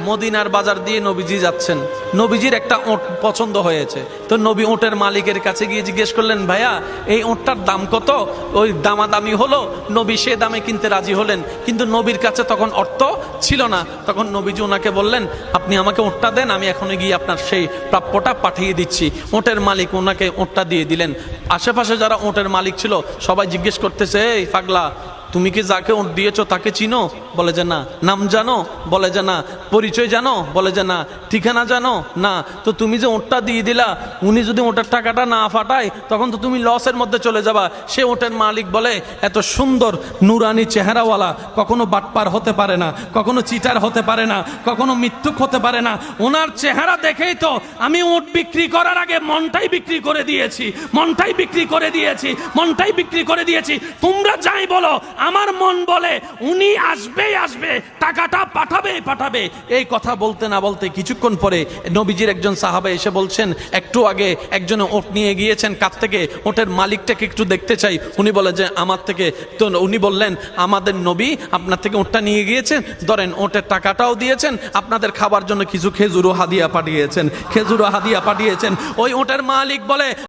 মদিনার বাজার দিয়ে নবীজি যাচ্ছেন, নবীজির একটা ওট পছন্দ হয়েছে। তো নবী ওটের মালিকের কাছে গিয়ে জিজ্ঞেস করলেন, ভাইয়া এই ওটটার দাম কত? ওই দামাদামি হলো, নবী সে দামে কিনতে রাজি হলেন, কিন্তু নবীর কাছে তখন অর্থ ছিল না। তখন নবীজি ওনাকে বললেন, আপনি আমাকে ওটটা দেন, আমি এখন গিয়ে আপনার সেই প্রাপ্যটা পাঠিয়ে দিচ্ছি। ওটের মালিক ওনাকে ওটটা দিয়ে দিলেন। আশেপাশে যারা ওটের মালিক ছিল সবাই জিজ্ঞেস করতেছে, এই পাগলা, তুমি কি যাকে ওট দিয়েছো তাকে চিনো? বলে যে না। নাম জানো? বলে যে না। পরিচয় জানো? বলে যে না। ঠিকানা জানো? না। তো তুমি যে ওটটা দিয়ে দিলা, উনি যদি ওটার টাকাটা না ফাটায় তখন তো তুমি লসের মধ্যে চলে যাবা। সে ওটের মালিক বলে, এত সুন্দর নুরানি চেহারাওয়ালা কখনো বাটপার হতে পারে না, কখনো চিটার হতে পারে না, কখনো মিথ্যুক হতে পারে না। ওনার চেহারা দেখেই তো আমি ওট বিক্রি করার আগে মনটাই বিক্রি করে দিয়েছি, মনটাই বিক্রি করে দিয়েছি, মনটাই বিক্রি করে দিয়েছি। তোমরা যাই বলো, আমার মন বলে উনি আসবেই আসবে, টাকাটা পাঠাবেই পাঠাবে। এই কথা বলতে না বলতে কিছুক্ষণ পরে নবীজির একজন সাহাবা এসে বলছেন, একটু আগে একজনে ওট নিয়ে গিয়েছেন, কাছ থেকে ওটের মালিকটাকে একটু দেখতে চাই। উনি বলে যে আমার থেকে। তো উনি বললেন, আমাদের নবী আপনার থেকে ওটটা নিয়ে গিয়েছেন, ধরেন ওটের টাকাটাও দিয়েছেন, আপনাদের খাবার জন্য কিছু খেজুরও হাদিয়া পাঠিয়েছেন, খেজুরও হাদিয়া পাঠিয়েছেন। ওই ওটের মালিক বলে,